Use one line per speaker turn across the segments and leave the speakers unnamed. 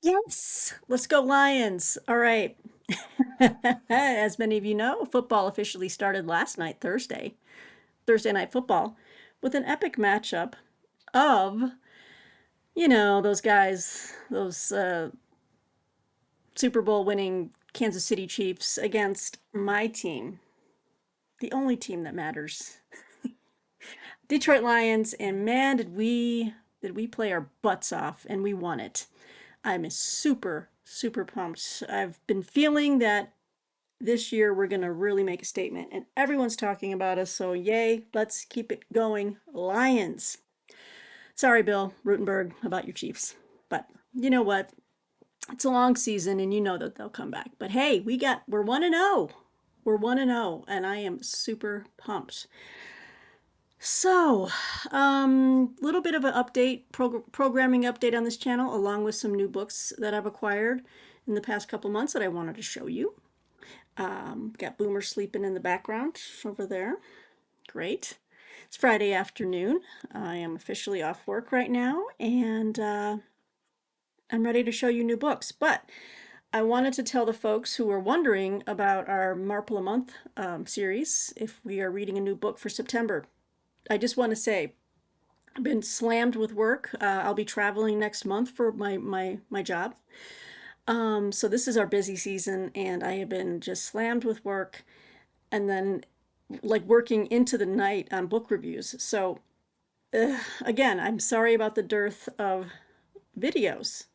Yes, let's go Lions. All right. As many of you know, football officially started last night, Thursday night football, with an epic matchup of, those guys, those Super Bowl winning Kansas City Chiefs against my team, the only team that matters, Detroit Lions. And man, did we play our butts off and we won it. I'm super, super pumped. I've been feeling that this year we're going to really make a statement and everyone's talking about us. So yay, let's keep it going. Lions. Sorry, Bill Rutenberg, about your Chiefs. But you know what? It's a long season and you know that they'll come back. But hey, we're 1-0. We're 1-0 and I am super pumped. So, little bit of an update, programming update on this channel, along with some new books that I've acquired in the past couple months that I wanted to show you. Got Boomer sleeping in the background over there. Great. It's Friday afternoon. I am officially off work right now, and I'm ready to show you new books. But I wanted to tell the folks who are wondering about our Marple a Month series if we are reading a new book for September. I just want to say, I've been slammed with work. I'll be traveling next month for my job. So this is our busy season, and I have been just slammed with work, and then like working into the night on book reviews. So again, I'm sorry about the dearth of videos.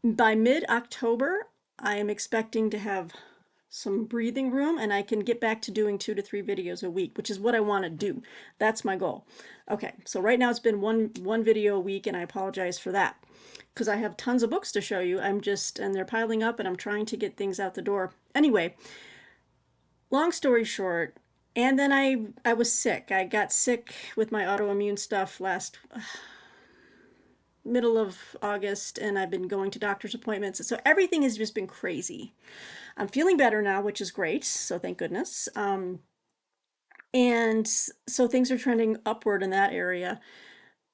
By mid-October, I am expecting to have some breathing room and I can get back to doing 2 to 3 videos a week, which is what I want to do. That's my goal. Okay, so right now it's been one video a week, and I apologize for that because I have tons of books to show you. And they're piling up and I'm trying to get things out the door. Anyway, long story short, and then I was sick. I got sick with my autoimmune stuff last middle of August, and I've been going to doctor's appointments. So everything has just been crazy. I'm feeling better now, which is great. So thank goodness. And so things are trending upward in that area,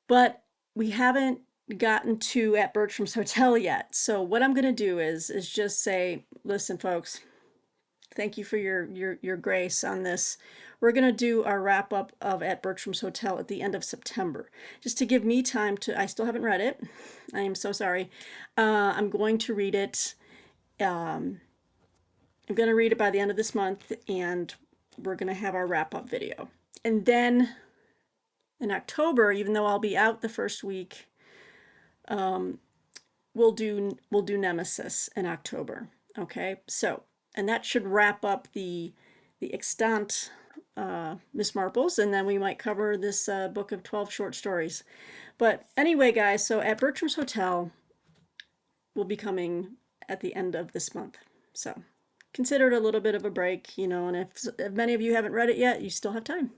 but we haven't gotten to at Bertram's Hotel yet. So what I'm going to do is just say, listen, folks, thank you for your grace on this. We're going to do our wrap up of At Bertram's Hotel at the end of September, just to give me time to. I still haven't read it. I am so sorry. I'm going to read it. I'm going to read it by the end of this month, and we're going to have our wrap up video. And then in October, even though I'll be out the first week, we'll do Nemesis in October. Okay, so, and that should wrap up the extant Miss Marples, and then we might cover this book of 12 short stories. But anyway, guys, so At Bertram's Hotel will be coming at the end of this month. So consider it a little bit of a break, and if many of you haven't read it yet, you still have time.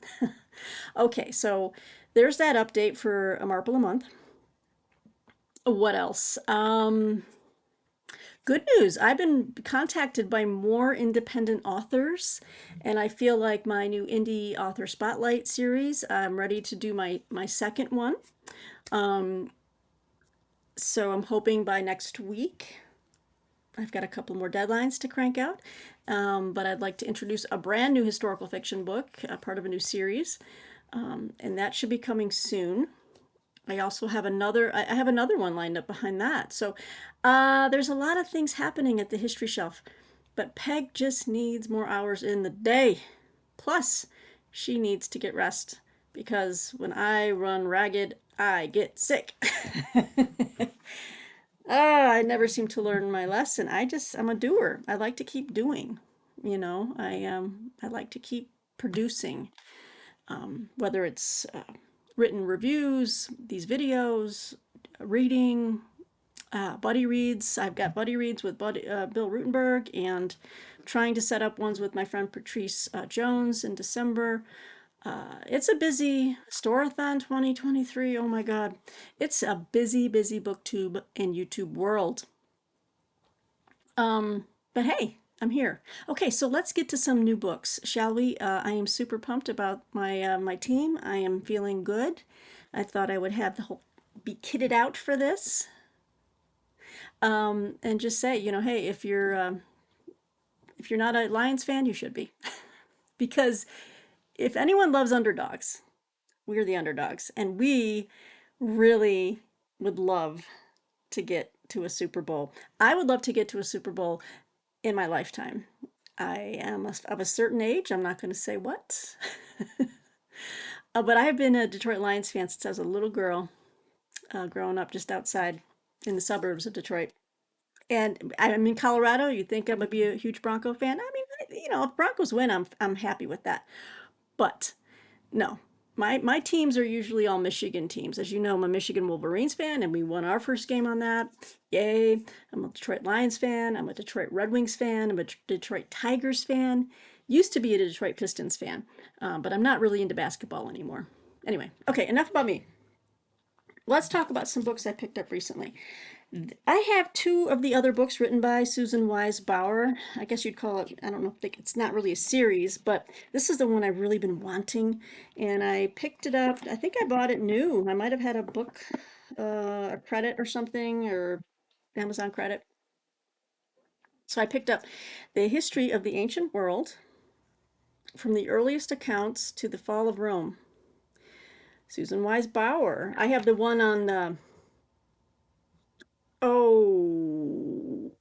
Okay, so there's that update for A Marple a Month. What else? Good news. I've been contacted by more independent authors, and I feel like my new indie author spotlight series, I'm ready to do my second one. So I'm hoping by next week. I've got a couple more deadlines to crank out, but I'd like to introduce a brand new historical fiction book, part of a new series, and that should be coming soon. I also have I have another one lined up behind that. So there's a lot of things happening at the history shelf, but Peg just needs more hours in the day. Plus, she needs to get rest because when I run ragged, I get sick. I never seem to learn my lesson. I'm a doer. I like to keep doing. I like to keep producing, whether it's written reviews, these videos, reading, buddy reads. I've got buddy reads with Bill Rutenberg, and trying to set up ones with my friend Patrice Jones in December. It's a busy Storathon 2023. Oh my God. It's a busy, busy booktube and YouTube world. But hey, I'm here. Okay, so let's get to some new books, shall we? I am super pumped about my team. I am feeling good. I thought I would have be kitted out for this. And just say, hey, if you're not a Lions fan, you should be, because if anyone loves underdogs, we're the underdogs, and we really would love to get to a Super Bowl. I would love to get to a Super Bowl in my lifetime. I am of a certain age. I'm not going to say what. But I have been a Detroit Lions fan since I was a little girl, growing up just outside in the suburbs of Detroit. And I'm in Colorado. You think I would be a huge Bronco fan? I mean, if Broncos win, I'm happy with that. But no, my teams are usually all Michigan teams. As you know, I'm a Michigan Wolverines fan, and we won our first game on that. Yay! I'm a Detroit Lions fan. I'm a Detroit Red Wings fan. I'm a Detroit Tigers fan. Used to be a Detroit Pistons fan, but I'm not really into basketball anymore. Anyway, okay, enough about me. Let's talk about some books I picked up recently. I have two of the other books written by Susan Wise Bauer. I guess you'd call it, I don't know, it's not really a series, but this is the one I've really been wanting. And I picked it up. I think I bought it new. I might have had a book, a credit or something, or Amazon credit. So I picked up The History of the Ancient World from the Earliest Accounts to the Fall of Rome. Susan Wise Bauer. I have the one on oh,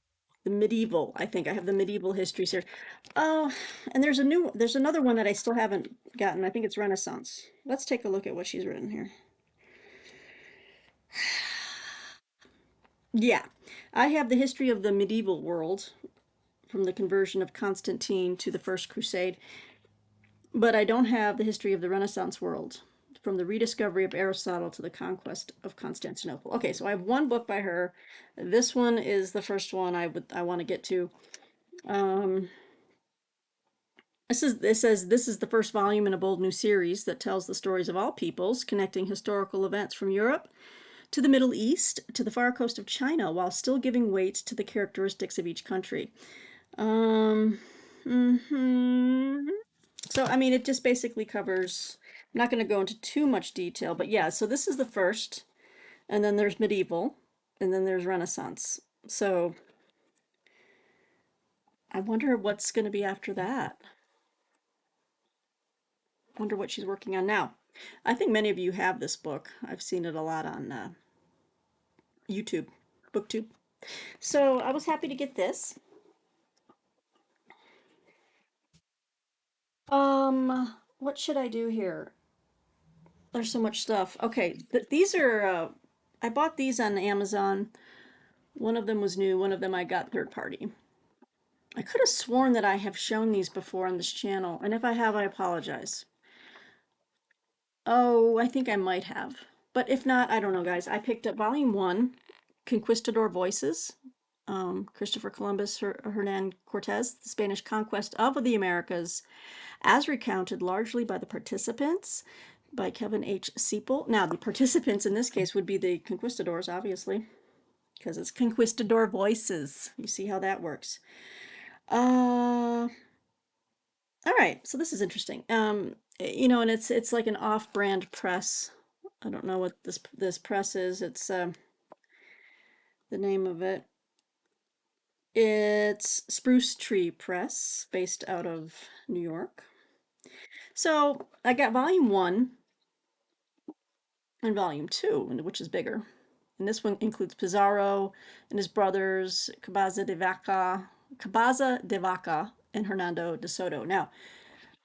the medieval. I think I have the medieval history series. Oh, and there's another one that I still haven't gotten. I think it's Renaissance. Let's take a look at what she's written here. Yeah, I have the history of the medieval world from the conversion of Constantine to the First Crusade, but I don't have the history of the Renaissance world from the rediscovery of Aristotle to the conquest of Constantinople. Okay, so I have one book by her. This one is the first one I want to get to. Um, it says this is the first volume in a bold new series that tells the stories of all peoples, connecting historical events from Europe to the Middle East to the far coast of China, while still giving weight to the characteristics of each country. Um, mhm. So, I mean, it just basically covers. I'm not going to go into too much detail, but yeah. So this is the first, and then there's medieval, and then there's Renaissance. So I wonder what's going to be after that. Wonder what she's working on now. I think many of you have this book. I've seen it a lot on YouTube, BookTube. So I was happy to get this. What should I do here? There's so much stuff. Okay, these are. I bought these on Amazon. One of them was new. One of them I got third party. I could have sworn that I have shown these before on this channel, and if I have, I apologize. Oh, I think I might have. But if not, I don't know, guys. I picked up volume one, Conquistador Voices, Christopher Columbus, Hernan Cortez, the Spanish conquest of the Americas, as recounted largely by the participants, by Kevin H. Seipel. Now, the participants in this case would be the conquistadors, obviously, because it's Conquistador Voices. You see how that works. Uh, all right, so this is interesting. And it's like an off-brand press. I don't know what this press is. It's the name of it. It's Spruce Tree Press, based out of New York. So I got volume one and volume two, which is bigger. And this one includes Pizarro and his brothers, Cabaza de Vaca, and Hernando de Soto. Now,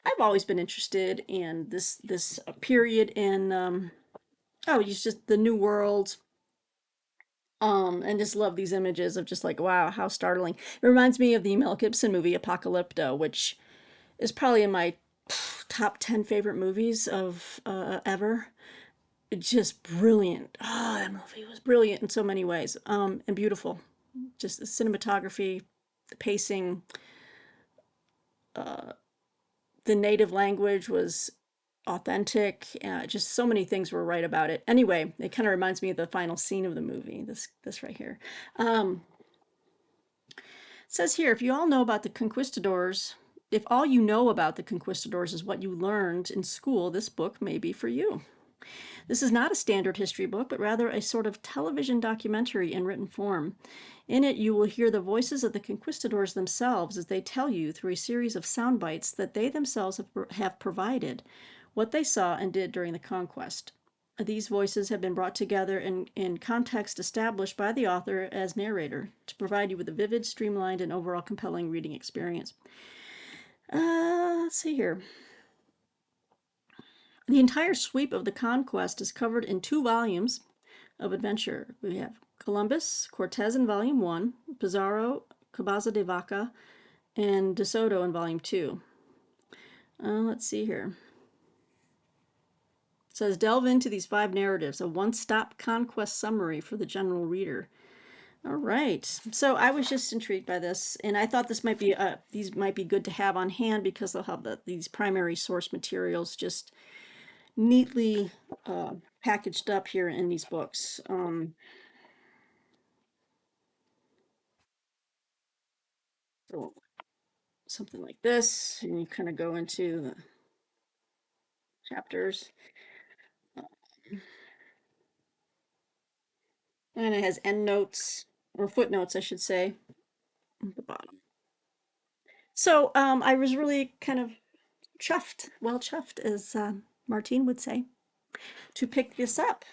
I've always been interested in this period in it's just the New World, and just love these images of just like, wow, how startling. It reminds me of the Mel Gibson movie Apocalypto, which is probably in my top 10 favorite movies of ever. It's just brilliant. Oh, that movie was brilliant in so many ways, and beautiful. Just the cinematography, the pacing, the native language was authentic. Just so many things were right about it. Anyway, it kind of reminds me of the final scene of the movie. This right here. It says here, if all you know about the conquistadors is what you learned in school, this book may be for you. This is not a standard history book, but rather a sort of television documentary in written form. In it, you will hear the voices of the conquistadors themselves as they tell you through a series of sound bites that they themselves have provided what they saw and did during the conquest. These voices have been brought together in context established by the author as narrator to provide you with a vivid, streamlined, and overall compelling reading experience. Let's see here. The entire sweep of the conquest is covered in 2 volumes of adventure. We have Columbus, Cortez in Volume 1, Pizarro, Cabaza de Vaca, and De Soto in Volume 2. Let's see here. It says, delve into these 5 narratives, a one-stop conquest summary for the general reader. All right. So I was just intrigued by this, and I thought this might be these might be good to have on hand because they'll have these primary source materials just neatly packaged up here in these books. So something like this, and you kind of go into the chapters, and it has end notes or footnotes, I should say, at the bottom. So I was really kind of chuffed, well chuffed, as Martine would say, to pick this up.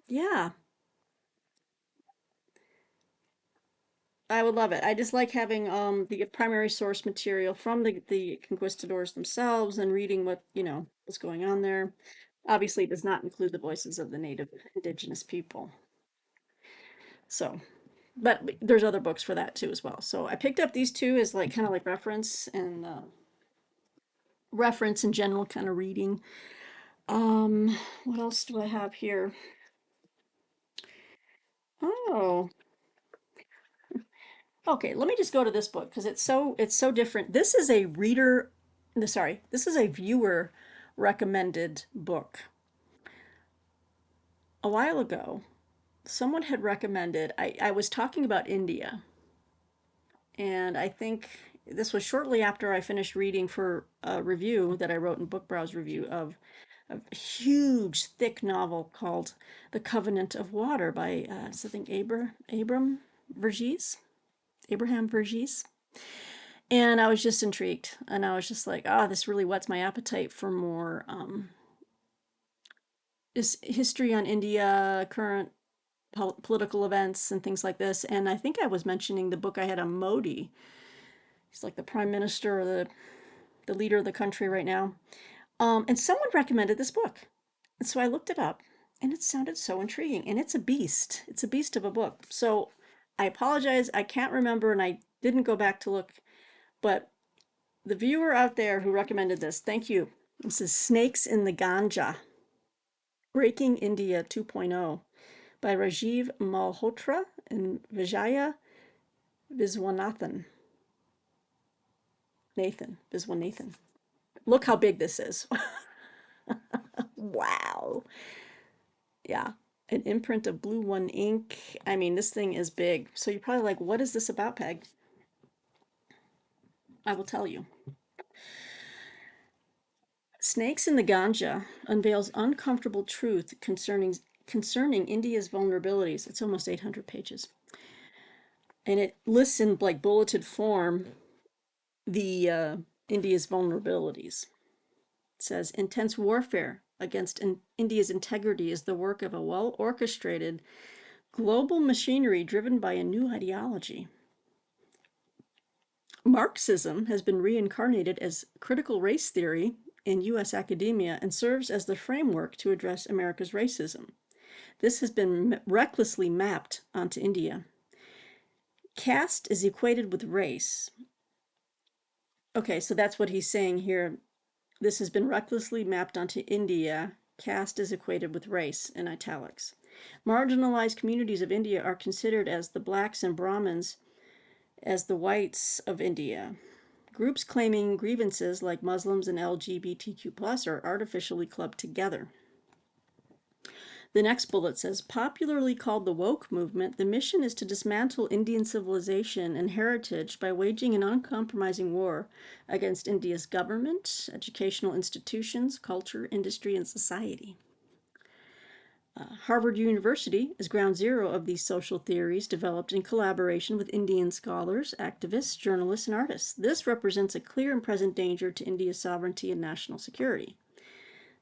Yeah, I would love it. I just like having the primary source material from the conquistadors themselves and reading what, what's going on there. Obviously, it does not include the voices of the native indigenous people. So, but there's other books for that too as well. So I picked up these two as like kind of like reference and reference in general kind of reading. What else do I have here? Oh, okay. Let me just go to this book because it's so different. This is a reader. Sorry, this is a viewer recommended book. A while ago, someone had recommended. I was talking about India, and I think this was shortly after I finished reading for a review that I wrote in Book Browse review of a huge, thick novel called The Covenant of Water by something Abraham Verghese. And I was just intrigued. And I was just like, this really whets my appetite for more is history on India, current political events, and things like this. And I think I was mentioning the book I had on Modi. He's like the prime minister or the leader of the country right now. And someone recommended this book. And so I looked it up and it sounded so intriguing. And it's a beast. It's a beast of a book. So I apologize. I can't remember and I didn't go back to look. But the viewer out there who recommended this, thank you. This is Snakes in the Ganja, Breaking India 2.0 by Rajiv Malhotra and Vijaya Viswanathan. Viswanathan. Look how big this is. Wow. Yeah. An imprint of Blue One ink. I mean, this thing is big. So you're probably like, what is this about, Peg? I will tell you. Snakes in the Ganja unveils uncomfortable truth concerning India's vulnerabilities. It's almost 800 pages. And it lists in like bulleted form the India's vulnerabilities. It says intense warfare against India's integrity is the work of a well orchestrated global machinery driven by a new ideology. Marxism has been reincarnated as critical race theory in U.S. academia and serves as the framework to address America's racism. This has been recklessly mapped onto India. Caste is equated with race. Okay, so that's what he's saying here. This has been recklessly mapped onto India. Caste is equated with race in italics. Marginalized communities of India are considered as the blacks and Brahmins as the whites of India. Groups claiming grievances like Muslims and LGBTQ+ are artificially clubbed together. The next bullet says, popularly called the woke movement, the mission is to dismantle Indian civilization and heritage by waging an uncompromising war against India's government, educational institutions, culture, industry, and society. Harvard University is ground zero of these social theories developed in collaboration with Indian scholars, activists, journalists, and artists. This represents a clear and present danger to India's sovereignty and national security.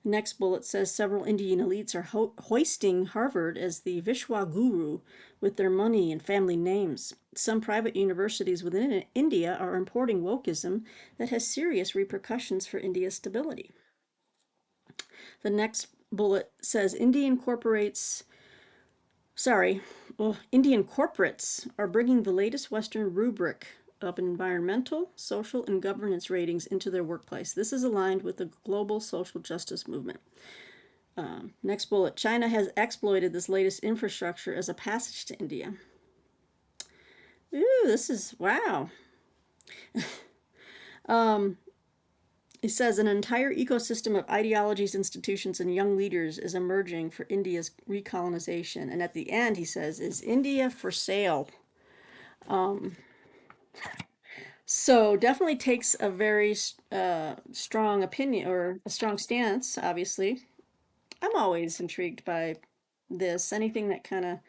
The next bullet says several Indian elites are hoisting Harvard as the Vishwa Guru with their money and family names. Some private universities within India are importing wokeism that has serious repercussions for India's stability. The next bullet says Indian corporates are bringing the latest Western rubric of environmental, social, and governance ratings into their workplace. This is aligned with the global social justice movement. Next bullet, China has exploited this latest infrastructure as a passage to India. Ooh, this is, wow. It says an entire ecosystem of ideologies, institutions, and young leaders is emerging for India's recolonization. And at the end, he says, is India for sale? So definitely takes a very strong opinion or a strong stance, obviously. I'm always intrigued by this. Anything that kind of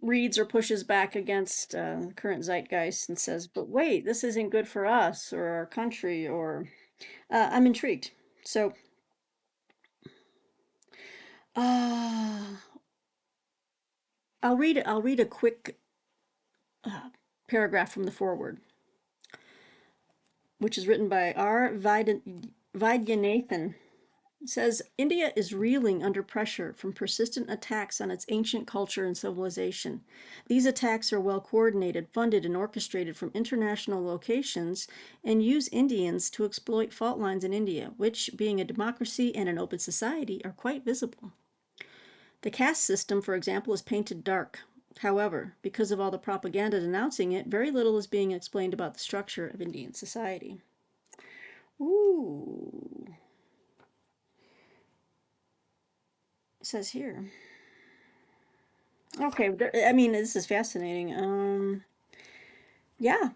reads or pushes back against current zeitgeist and says, but wait, this isn't good for us or our country, or I'm intrigued. So uh, I'll read a quick paragraph from the foreword, which is written by R. Vaidyanathan. It says, India is reeling under pressure from persistent attacks on its ancient culture and civilization. These attacks are well coordinated, funded, and orchestrated from international locations and use Indians to exploit fault lines in India, which, being a democracy and an open society, are quite visible. The caste system, for example, is painted dark. However, because of all the propaganda denouncing it, very little is being explained about the structure of Indian society. Ooh. It says here. Okay, I mean, this is fascinating. Yeah.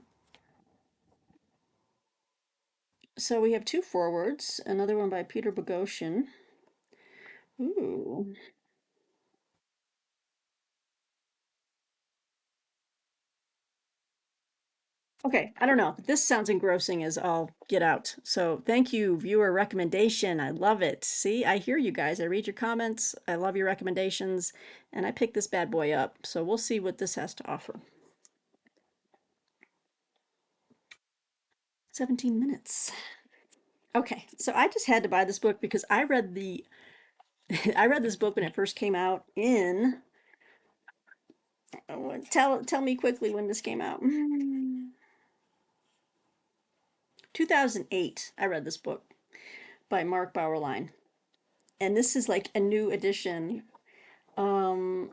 So we have two forewords, another one by Peter Boghossian. Ooh. Okay, I don't know. This sounds engrossing as all get out. So thank you, viewer recommendation. I love it. See, I hear you guys. I read your comments. I love your recommendations. And I picked this bad boy up. So we'll see what this has to offer. 17 minutes. Okay, so I just had to buy this book because I read I read this book when it first came out in tell me quickly when this came out. 2008. I read this book by Mark Bauerlein. And this is like a new edition. Um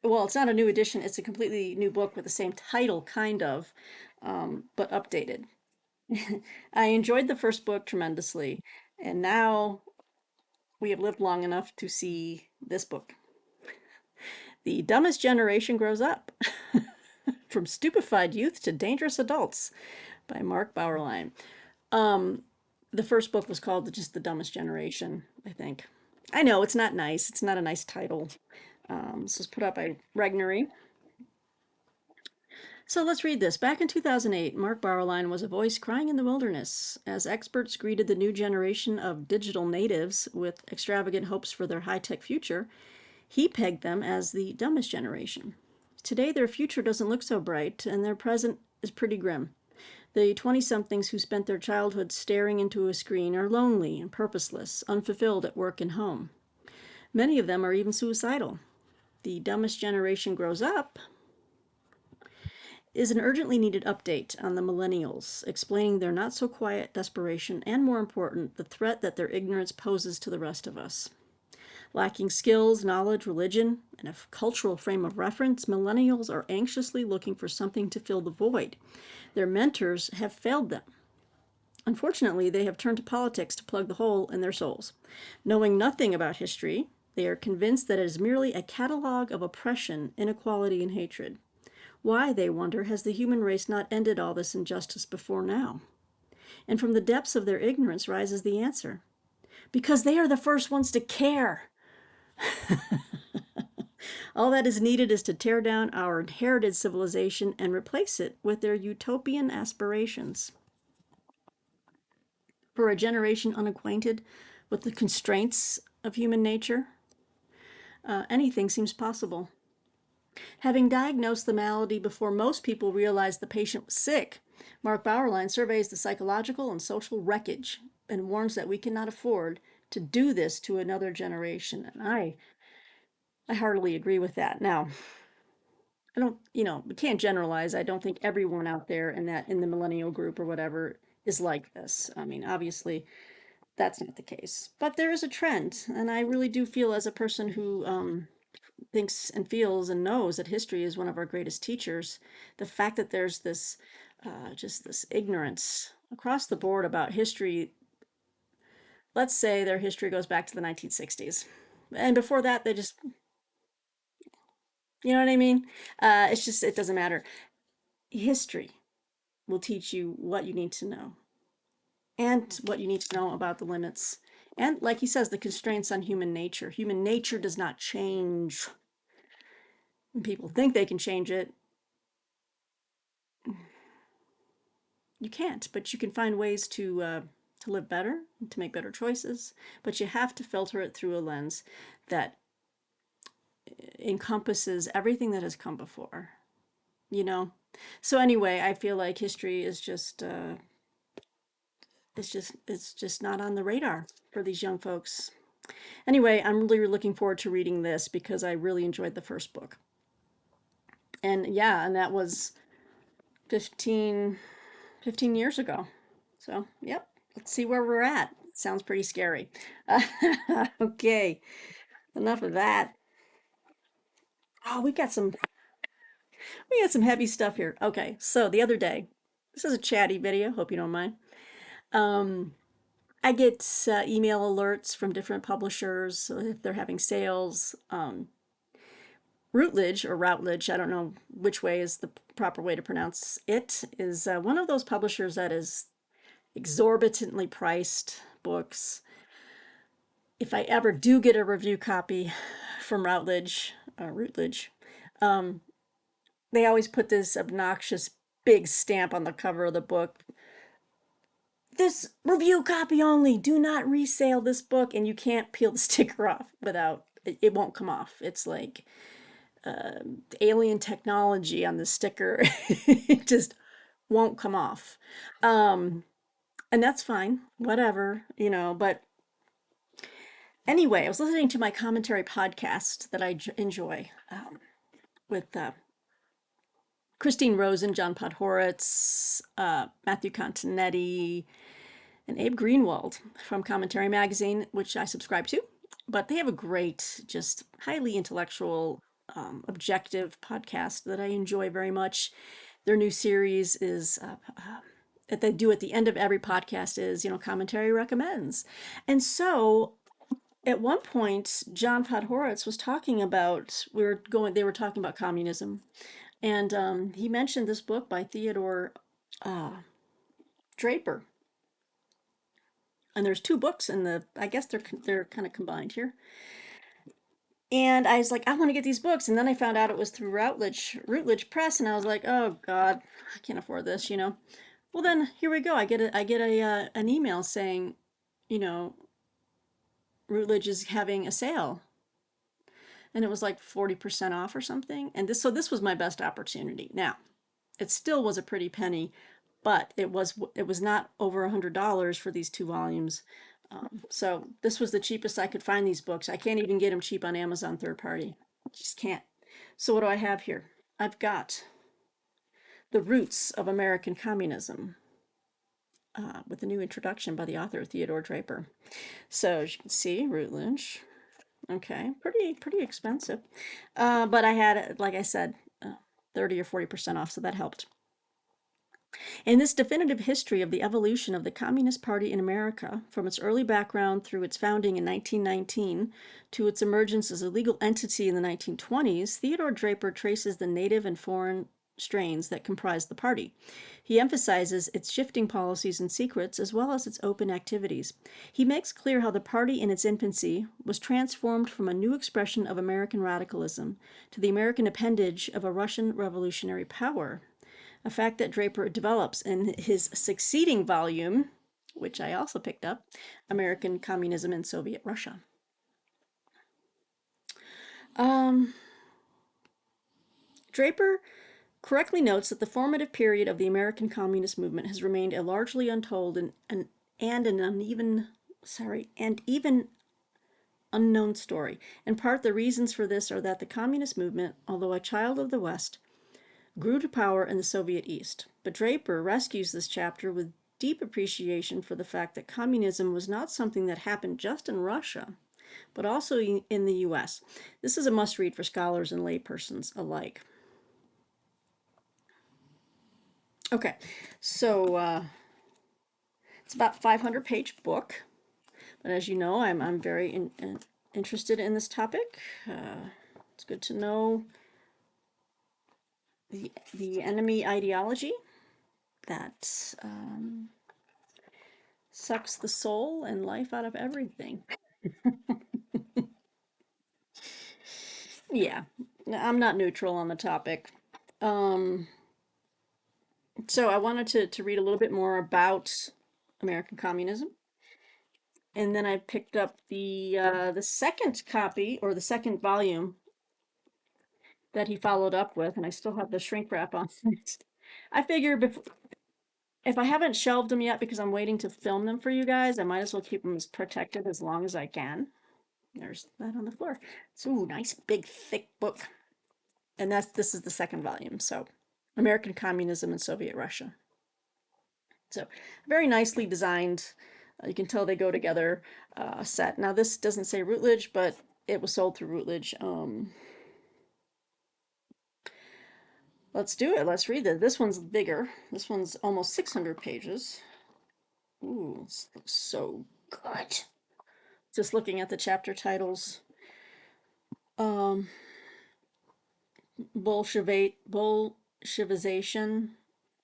well, it's not a new edition, it's a completely new book with the same title kind of, but updated. I enjoyed the first book tremendously, and now we have lived long enough to see this book. The dumbest generation grows up. From stupefied youth to dangerous adults by Mark Bauerlein. Um, the first book was called just The Dumbest Generation, I think. I know it's not nice. It's not a nice title. This was put out by Regnery. So let's read this. Back in 2008, Mark Bauerlein was a voice crying in the wilderness as experts greeted the new generation of digital natives with extravagant hopes for their high-tech future. He pegged them as the dumbest generation. Today, their future doesn't look so bright, and their present is pretty grim. The 20-somethings who spent their childhood staring into a screen are lonely and purposeless, unfulfilled at work and home. Many of them are even suicidal. The dumbest generation grows up is an urgently needed update on the millennials, explaining their not-so-quiet desperation and, more important, the threat that their ignorance poses to the rest of us. Lacking skills, knowledge, religion, and a cultural frame of reference, millennials are anxiously looking for something to fill the void. Their mentors have failed them. Unfortunately, they have turned to politics to plug the hole in their souls. Knowing nothing about history, they are convinced that it is merely a catalogue of oppression, inequality, and hatred. Why, they wonder, has the human race not ended all this injustice before now? And from the depths of their ignorance rises the answer: because they are the first ones to care. All that is needed is to tear down our inherited civilization and replace it with their utopian aspirations. For a generation unacquainted with the constraints of human nature, anything seems possible. Having diagnosed the malady before most people realized the patient was sick, Mark Bauerlein surveys the psychological and social wreckage and warns that we cannot afford to do this to another generation. And I heartily agree with that. Now, I don't, we can't generalize. I don't think everyone out there in the millennial group or whatever is like this. I mean, obviously, that's not the case. But there is a trend, and I really do feel, as a person who thinks and feels and knows that history is one of our greatest teachers, the fact that there's this just this ignorance across the board about history. Let's say their history goes back to the 1960s, and before that, they just, you know what I mean? It's just, it doesn't matter. History will teach you what you need to know, and what you need to know about the limits. And like he says, the constraints on human nature. Human nature does not change. And people think they can change it. You can't, but you can find ways to live better, to make better choices. But you have to filter it through a lens that encompasses everything that has come before. You know. So anyway, I feel like history is just it's just not on the radar for these young folks. Anyway, I'm really looking forward to reading this because I really enjoyed the first book. And yeah, and that was 15, 15 years ago. So, yep, let's see where we're at. Sounds pretty scary. Okay, enough of that. Oh, we got some heavy stuff here. Okay, so the other day, this is a chatty video. Hope you don't mind. Um, I get email alerts from different publishers if they're having sales. Routledge or Routledge, I don't know which way is the proper way to pronounce it, is one of those publishers that is exorbitantly priced books. If I ever do get a review copy from Routledge, um, they always put this obnoxious big stamp on the cover of the book. This review copy only. Do not resale this book, and you can't peel the sticker off without it won't come off. It's like alien technology on the sticker. It just won't come off. Um, and that's fine, whatever, But anyway, I was listening to my commentary podcast that I enjoy with Christine Rosen, John Podhoretz, Matthew Continetti, and Abe Greenwald from Commentary Magazine, which I subscribe to. But they have a great, just highly intellectual, objective podcast that I enjoy very much. Their new series is that they do at the end of every podcast is, commentary recommends. And so at one point, John Podhoretz was talking about, they were talking about communism. And he mentioned this book by Theodore uh, Draper. And there's two books in I guess they're kind of combined here. And I was like, I want to get these books. And then I found out it was through Routledge Press, and I was like, oh God, I can't afford this. Well, then here we go. I get an email saying, you know, Routledge is having a sale, and it was like 40% off or something. And this was my best opportunity. Now, it still was a pretty penny, but it was not over $100 for these two volumes. So this was the cheapest I could find these books. I can't even get them cheap on Amazon third party. Just can't. So what do I have here? I've got The Roots of American Communism, with a new introduction by the author Theodore Draper. So as you can see, Routledge. Okay, pretty expensive, but I had, like I said, 30 or 40% off, so that helped. In this definitive history of the evolution of the Communist Party in America, from its early background through its founding in 1919 to its emergence as a legal entity in the 1920s, Theodore Draper traces the native and foreign strains that comprise the party. He emphasizes its shifting policies and secrets as well as its open activities. He makes clear how the party in its infancy was transformed from a new expression of American radicalism to the American appendage of a Russian revolutionary power, a fact that Draper develops in his succeeding volume, which I also picked up, American Communism in Soviet Russia. Um, Draper correctly notes that the formative period of the American communist movement has remained a largely untold and an uneven, and even unknown story. In part, the reasons for this are that the communist movement, although a child of the West, grew to power in the Soviet East. But Draper rescues this chapter with deep appreciation for the fact that communism was not something that happened just in Russia, but also in the US. This is a must read for scholars and laypersons alike. Okay, so it's about 500-page book, but as you know, I'm very interested in this topic. It's good to know the enemy ideology that sucks the soul and life out of everything. Yeah, I'm not neutral on the topic. Um, so I wanted to read a little bit more about American communism, and then I picked up the second copy or the second volume that he followed up with, and I still have the shrink wrap on it. I figure if I haven't shelved them yet because I'm waiting to film them for you guys, I might as well keep them as protected as long as I can. There's that on the floor. It's ooh, nice big thick book, and this is the second volume. So, American Communism in Soviet Russia. So, very nicely designed. You can tell they go together. Set. Now this doesn't say Routledge, but it was sold through Routledge. Let's do it. Let's read it. This one's bigger. This one's almost 600 pages. Ooh, this looks so good. Just looking at the chapter titles. Um, Bolshevization,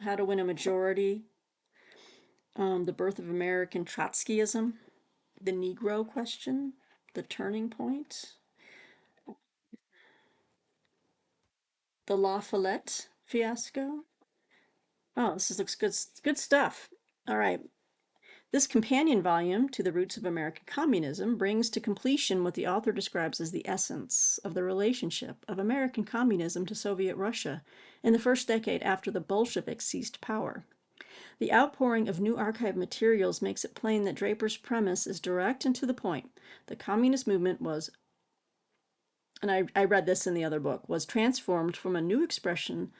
How to Win a Majority, The Birth of American Trotskyism, The Negro Question, The Turning Point, The La Follette Fiasco. Oh, this looks good. Good stuff. All right. This companion volume to The Roots of American Communism brings to completion what the author describes as the essence of the relationship of American communism to Soviet Russia in the first decade after the Bolsheviks seized power. The outpouring of new archive materials makes it plain that Draper's premise is direct and to the point. The communist movement was, and I read this in the other book, was transformed from a new expression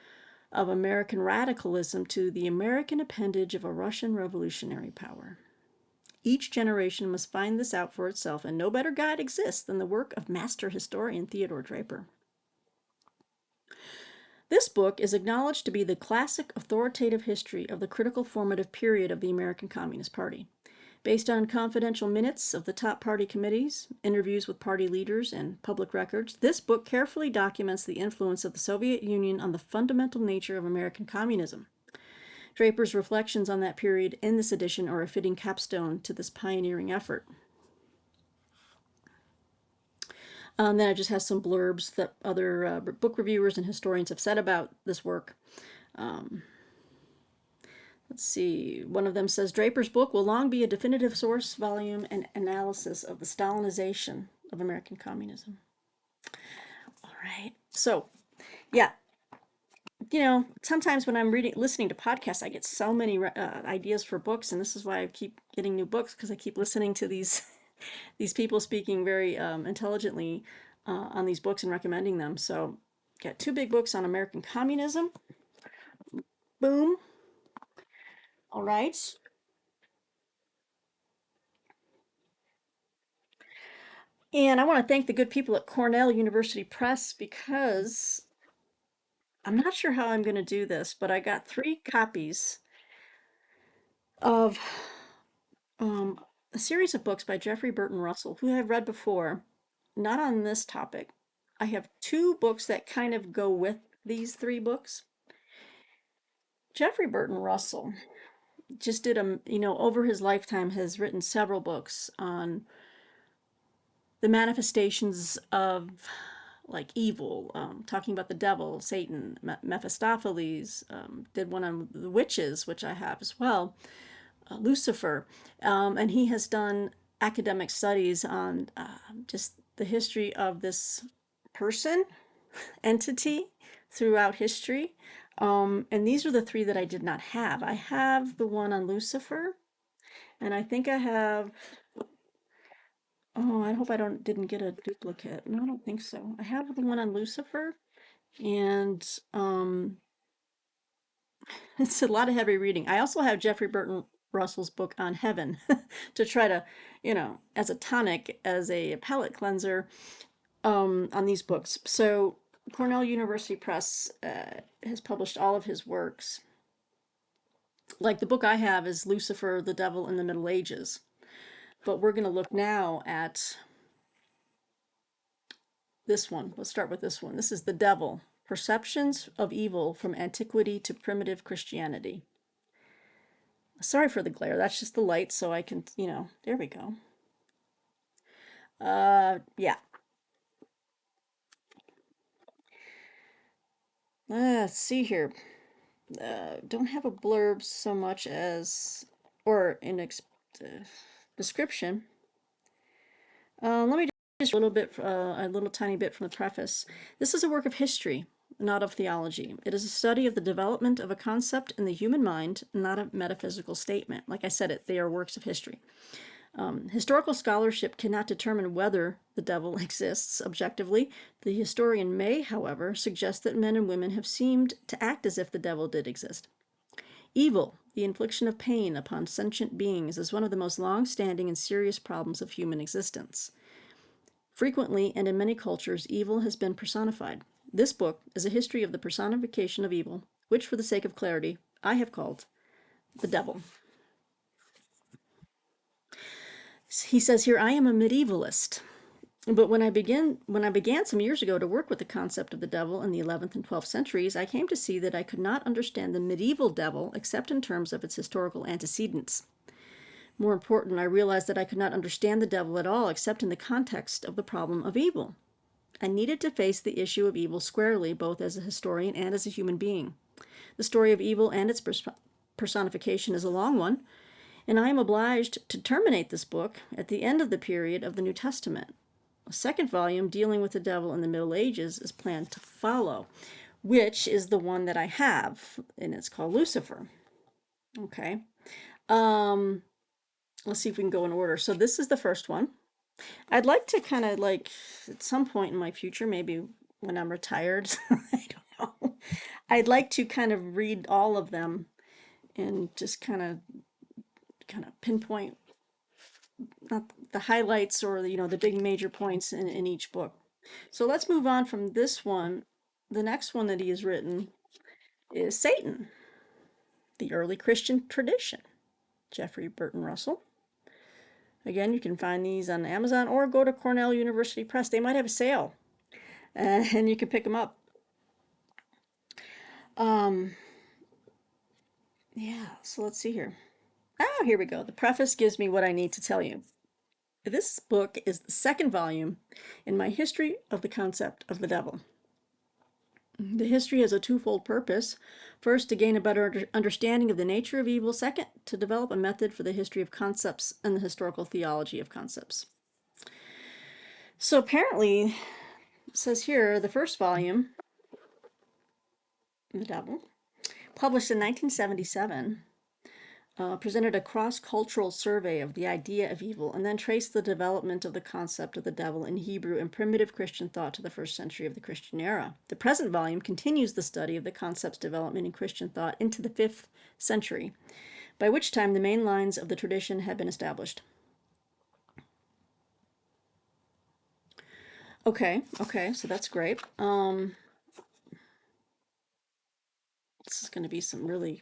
of American radicalism to the American appendage of a Russian revolutionary power. Each generation must find this out for itself, and no better guide exists than the work of master historian Theodore Draper. This book is acknowledged to be the classic authoritative history of the critical formative period of the American Communist Party. Based on confidential minutes of the top party committees, interviews with party leaders, and public records, this book carefully documents the influence of the Soviet Union on the fundamental nature of American communism. Draper's reflections on that period in this edition are a fitting capstone to this pioneering effort. Then it just has some blurbs that other book reviewers and historians have said about this work. Let's see. One of them says Draper's book will long be a definitive source volume and analysis of the Stalinization of American communism. All right. So, yeah, sometimes when I'm listening to podcasts, I get so many ideas for books, and this is why I keep getting new books because I keep listening to these these people speaking very intelligently on these books and recommending them. So, got two big books on American communism. Boom. All right. And I want to thank the good people at Cornell University Press because I'm not sure how I'm going to do this, but I got 3 copies of um, a series of books by Jeffrey Burton Russell, who I've read before, not on this topic. I have 2 books that kind of go with these 3 books. Jeffrey Burton Russell just did over his lifetime has written several books on the manifestations of like evil, talking about the devil, Satan, Mephistopheles, did one on the witches, which I have as well, Lucifer, and he has done academic studies on just the history of this person, entity throughout history. And these are the 3 that I did not have. I have the one on Lucifer, and I think I have. Oh, I hope I didn't get a duplicate. No, I don't think so. I have the one on Lucifer, and it's a lot of heavy reading. I also have Jeffrey Burton Russell's book on heaven to try to, as a tonic, as a palate cleanser, on these books. So Cornell University Press has published all of his works. Like the book I have is Lucifer, the Devil in the Middle Ages. But we're going to look now at this one. Let's start with this one. This is The Devil, Perceptions of Evil from Antiquity to Primitive Christianity. Sorry for the glare. That's just the light, so I can, there we go. Yeah. Let's see here. Don't have a blurb so much as, or an description. Let me just a little bit, a little tiny bit from the preface. This is a work of history, not of theology. It is a study of the development of a concept in the human mind, not a metaphysical statement. Like I said, they are works of history. Historical scholarship cannot determine whether the devil exists objectively. The historian may, however, suggest that men and women have seemed to act as if the devil did exist. Evil, the infliction of pain upon sentient beings, is one of the most long-standing and serious problems of human existence. Frequently, and in many cultures, evil has been personified. This book is a history of the personification of evil, which, for the sake of clarity, I have called the devil. He says here, I am a medievalist. But when I began some years ago to work with the concept of the devil in the 11th and 12th centuries, I came to see that I could not understand the medieval devil except in terms of its historical antecedents. More important, I realized that I could not understand the devil at all except in the context of the problem of evil. I needed to face the issue of evil squarely, both as a historian and as a human being. The story of evil and its personification is a long one, and I am obliged to terminate this book at the end of the period of the New Testament. A second volume dealing with the devil in the Middle Ages is planned to follow, which is the one that I have, and it's called Lucifer. Okay. Let's see if we can go in order. So this is the first one. I'd like to kind of like at some point in my future, maybe when I'm retired, I don't know. I'd like to kind of read all of them and just kind of pinpoint not the highlights or the big major points in each book. So let's move on from this one. The next one that he has written is Satan, the Early Christian Tradition, Jeffrey Burton Russell. Again, you can find these on Amazon or go to Cornell University Press. They might have a sale, and you can pick them up. Yeah, so let's see here. Oh, here we go. The preface gives me what I need to tell you. This book is the second volume in my history of the concept of the devil. The history has a twofold purpose. First, to gain a better understanding of the nature of evil. Second, to develop a method for the history of concepts and the historical theology of concepts. So apparently, it says here, the first volume, The Devil, published in 1977, presented a cross-cultural survey of the idea of evil and then traced the development of the concept of the devil in Hebrew and primitive Christian thought to the first century of the Christian era. The present volume continues the study of the concept's development in Christian thought into the 5th century, by which time the main lines of the tradition had been established. Okay, so that's great. going to be some really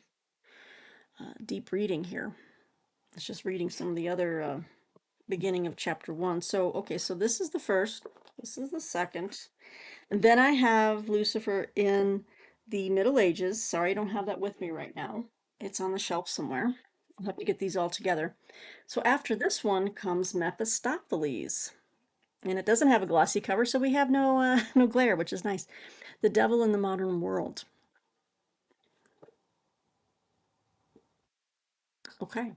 deep reading here. It's just reading some of the other beginning of chapter 1. So, okay, so this is the first, this is the second. And then I have Lucifer in the Middle Ages. Sorry, I don't have that with me right now. It's on the shelf somewhere. I'll have to get these all together. So after this one comes Mephistopheles. And it doesn't have a glossy cover, so we have no no glare, which is nice. The Devil in the Modern World. Okay.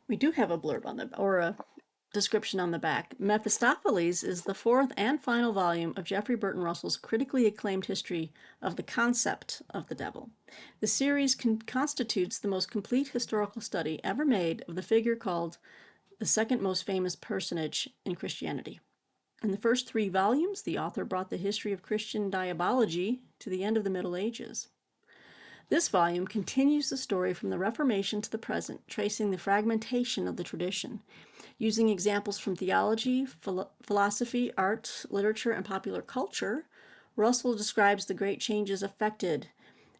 We do have a blurb on the, or a description on the back. Mephistopheles is the fourth and final volume of Geoffrey Burton Russell's critically acclaimed history of the concept of the devil. The series constitutes the most complete historical study ever made of the figure called the second most famous personage in Christianity. In the first 3 volumes, the author brought the history of Christian diabology to the end of the Middle Ages. This volume continues the story from the Reformation to the present, tracing the fragmentation of the tradition. Using examples from theology, philosophy, art, literature, and popular culture, Russell describes the great changes affected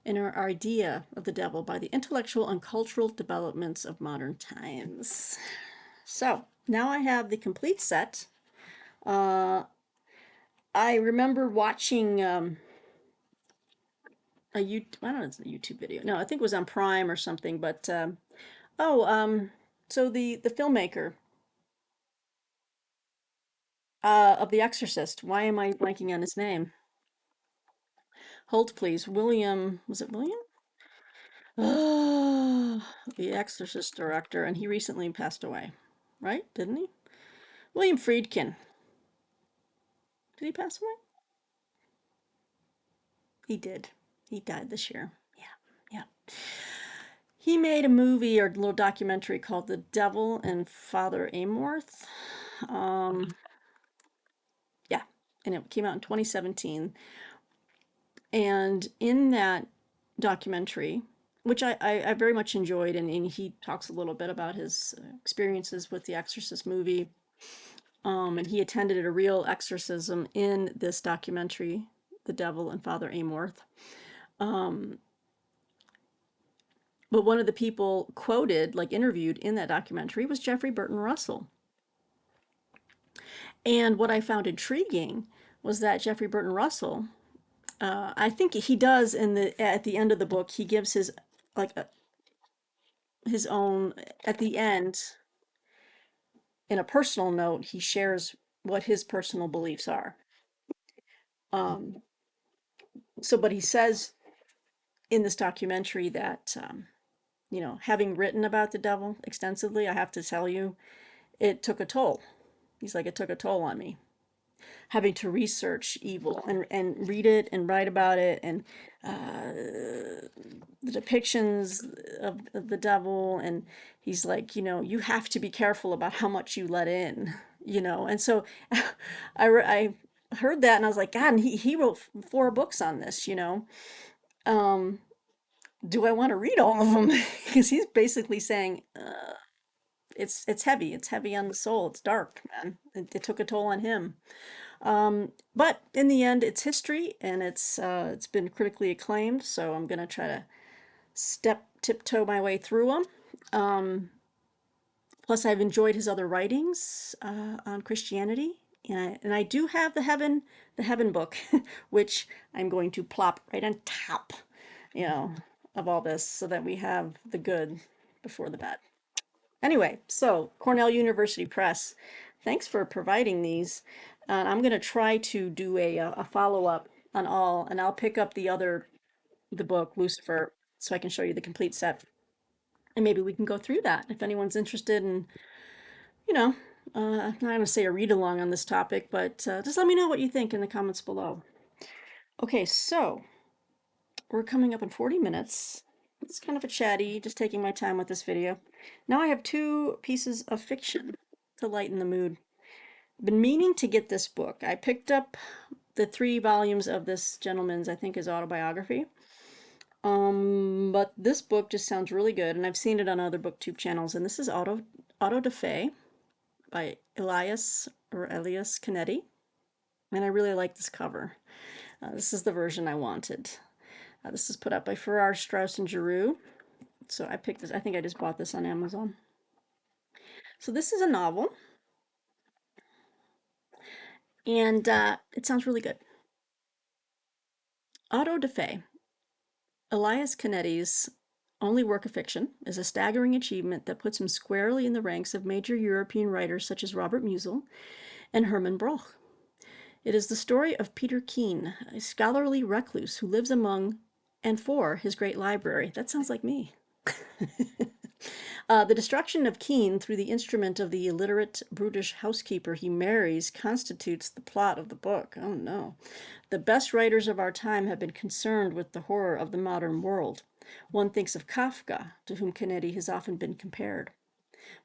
in our idea of the devil by the intellectual and cultural developments of modern times. So, now I have the complete set. I remember watching a YouTube, I don't know, it's a YouTube video. No, I think it was on Prime or something, but oh, so the filmmaker of The Exorcist. Why am I blanking on his name? Hold, please. William, was it William? The Exorcist director, and he recently passed away, right? Didn't he? William Friedkin. Did he pass away? He did. He died this year. Yeah, yeah. He made a movie or a little documentary called The Devil and Father Amorth. Yeah, and it came out in 2017. And in that documentary, which I very much enjoyed, and he talks a little bit about his experiences with the Exorcist movie. And he attended a real exorcism in this documentary, The Devil and Father Amorth. But one of the people quoted, like interviewed in that documentary, was Geoffrey Burton Russell. And what I found intriguing was that Geoffrey Burton Russell, I think he does in the at the end of the book, he gives his like his own at the end in a personal note. He shares what his personal beliefs are. Um, so, but he says in this documentary that having written about the devil extensively, I have to tell you, it took a toll. He's like, it took a toll on me, having to research evil and read it and write about it, and the depictions of the devil. And he's like, you have to be careful about how much you let in, and so I heard that and I was like, God, and he wrote 4 books on this. Do I want to read all of them? Because he's basically saying it's heavy. It's heavy on the soul. It's dark, man. It took a toll on him. But in the end, it's history, and it's been critically acclaimed. So I'm gonna try to tiptoe my way through them. Plus, I've enjoyed his other writings on Christianity, and I do have the Heaven book, which I'm going to plop right on top, you know, of all this, so that we have the good before the bad. Anyway, so Cornell University Press, thanks for providing these. I'm going to try to do a follow-up on all, and I'll pick up the book, Lucifer, so I can show you the complete set. And maybe we can go through that if anyone's interested in, you know, I'm not going to say a read along on this topic, but just let me know what you think in the comments below. Okay, so we're coming up in 40 minutes. It's kind of a chatty, just taking my time with this video. Now I have 2 pieces of fiction to lighten the mood. I've been meaning to get this book. I picked up the 3 volumes of this gentleman's, I think, his autobiography. But this book just sounds really good, and I've seen it on other booktube channels. And this is Auto da Fe by Elias Canetti, and I really like this cover. This is the version I wanted. This is put out by Farrar, Straus, and Giroux. So I picked this. I think I just bought this on Amazon. So this is a novel, and it sounds really good. Auto da Fe, Elias Canetti's only work of fiction, is a staggering achievement that puts him squarely in the ranks of major European writers such as Robert Musil and Hermann Broch. It is the story of Peter Keene, a scholarly recluse who lives among and for his great library. That sounds like me. The destruction of Keene through the instrument of the illiterate, brutish housekeeper he marries constitutes the plot of the book. Oh no. The best writers of our time have been concerned with the horror of the modern world. One thinks of Kafka, to whom Canetti has often been compared.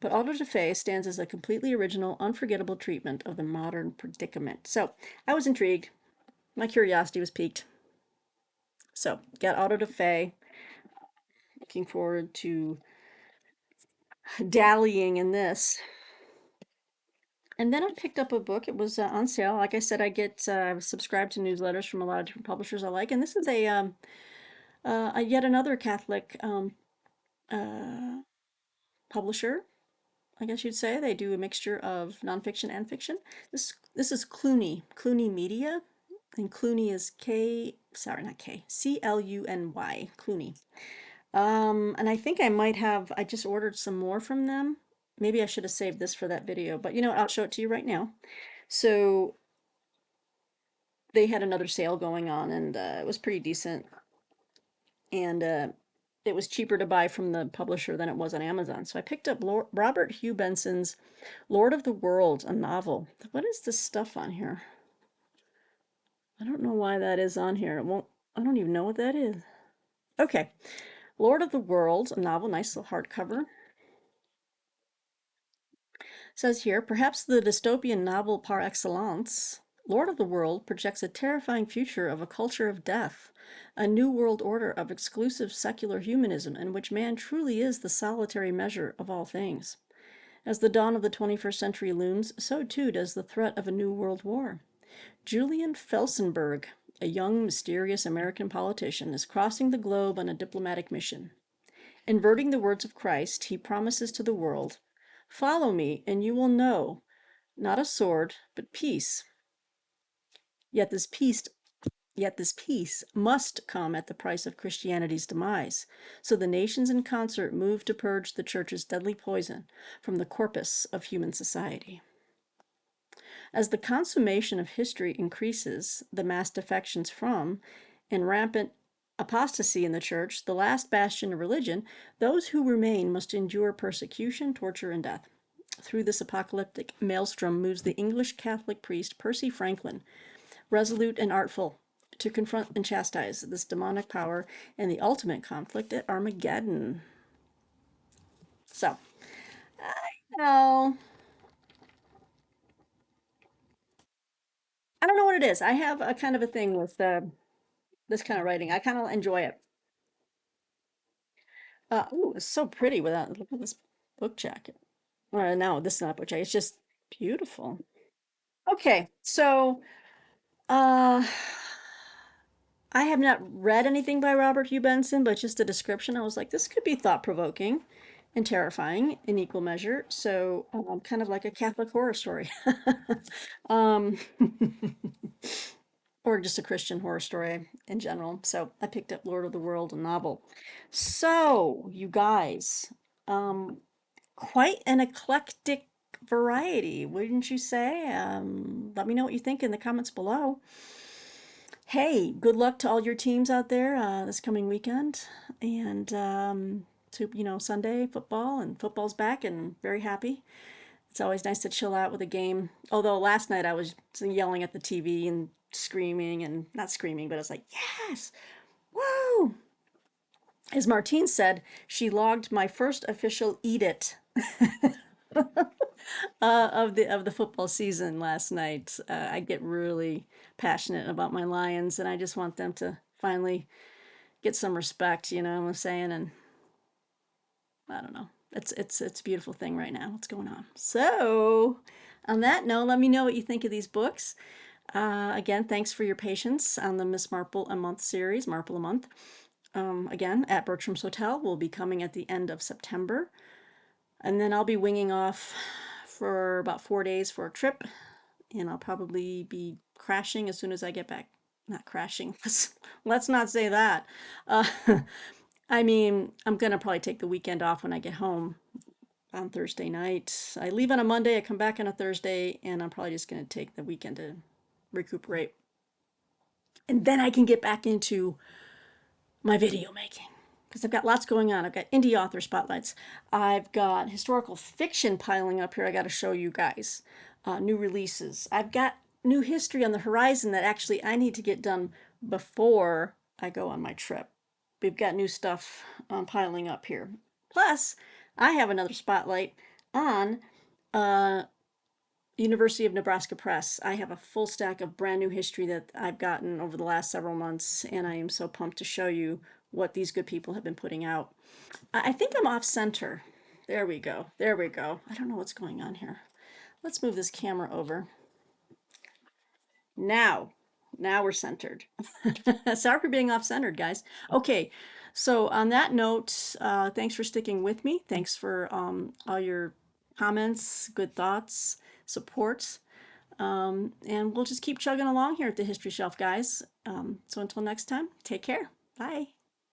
But Auto da Fe stands as a completely original, unforgettable treatment of the modern predicament. So I was intrigued. My curiosity was piqued. So got Auto da Fe. Looking forward to dallying in this. And then I picked up a book. It was on sale. Like I said, I get subscribed to newsletters from a lot of different publishers I like, and this is a yet another Catholic uh, publisher. I guess you'd say they do a mixture of nonfiction and fiction. This is Cluny Media, and Cluny is K. Sorry, not K. Cluny. Cluny. And I think I might have. I just ordered some more from them. Maybe I should have saved this for that video, but you know what? I'll show it to you right now. So they had another sale going on, and it was pretty decent. And it was cheaper to buy from the publisher than it was on Amazon. So I picked up Robert Hugh Benson's Lord of the World, a novel. What is this stuff on here? I don't know why that is on here. It won't. I don't even know what that is. Okay, Lord of the World, a novel, nice little hardcover. Says here, perhaps the dystopian novel par excellence, Lord of the World projects a terrifying future of a culture of death, a new world order of exclusive secular humanism in which man truly is the solitary measure of all things. As the dawn of the 21st century looms, so too does the threat of a new world war. Julian Felsenberg, a young, mysterious American politician, is crossing the globe on a diplomatic mission. Inverting the words of Christ, he promises to the world, "Follow me, and you will know, not a sword, but peace. Yet this peace, yet this peace must come at the price of Christianity's demise." So the nations in concert move to purge the church's deadly poison from the corpus of human society. As the consummation of history increases, the mass defections from and rampant apostasy in the church, the last bastion of religion, those who remain must endure persecution, torture, and death. Through this apocalyptic maelstrom moves the English Catholic priest Percy Franklin, resolute and artful, to confront and chastise this demonic power in the ultimate conflict at Armageddon. So, no, I don't know what it is. I have a kind of a thing with this kind of writing. I kind of enjoy it. Oh, it's so pretty without, look at this book jacket. No, this is not a book jacket. It's just beautiful. Okay, so uh, I have not read anything by Robert Hugh Benson, but just a description. I was like, this could be thought-provoking and terrifying in equal measure. So, kind of like a Catholic horror story. um, or just a Christian horror story in general. So I picked up Lord of the World, a novel. So, you guys, um, quite an eclectic variety, wouldn't you say? Let me know what you think in the comments below. Hey, good luck to all your teams out there this coming weekend. And to, Sunday football, and football's back, and very happy. It's always nice to chill out with a game. Although last night I was yelling at the TV and screaming, and not screaming, but I was like, yes, woo! As Martine said, she logged my first official eat it of the football season last night. I get really passionate about my Lions, and I just want them to finally get some respect. You know what I'm saying? And I don't know. It's a beautiful thing right now. What's going on? So, on that note, let me know what you think of these books. Again, thanks for your patience on the Miss Marple a Month series, Marple a Month. Again, at Bertram's Hotel, will be coming at the end of September. And then I'll be winging off for about 4 days for a trip, and I'll probably be crashing as soon as I get back. Not crashing. Let's not say that. Uh, I mean, I'm gonna probably take the weekend off when I get home on Thursday night. I leave on a Monday, I come back on a Thursday, and I'm probably just gonna take the weekend to recuperate. And then I can get back into my video making because I've got lots going on. I've got indie author spotlights. I've got historical fiction piling up here. I got to show you guys new releases. I've got new history on the horizon that actually I need to get done before I go on my trip. We've got new stuff piling up here. Plus, I have another spotlight on uh, University of Nebraska Press. I have a full stack of brand new history that I've gotten over the last several months, and I am so pumped to show you what these good people have been putting out. I think I'm off center. There we go. There we go. I don't know what's going on here. Let's move this camera over. Now, now we're centered. Sorry for being off centered, guys. Okay, so on that note, thanks for sticking with me. Thanks for all your comments, good thoughts, support. And we'll just keep chugging along here at the History Shelf, guys. So until next time, take care. Bye.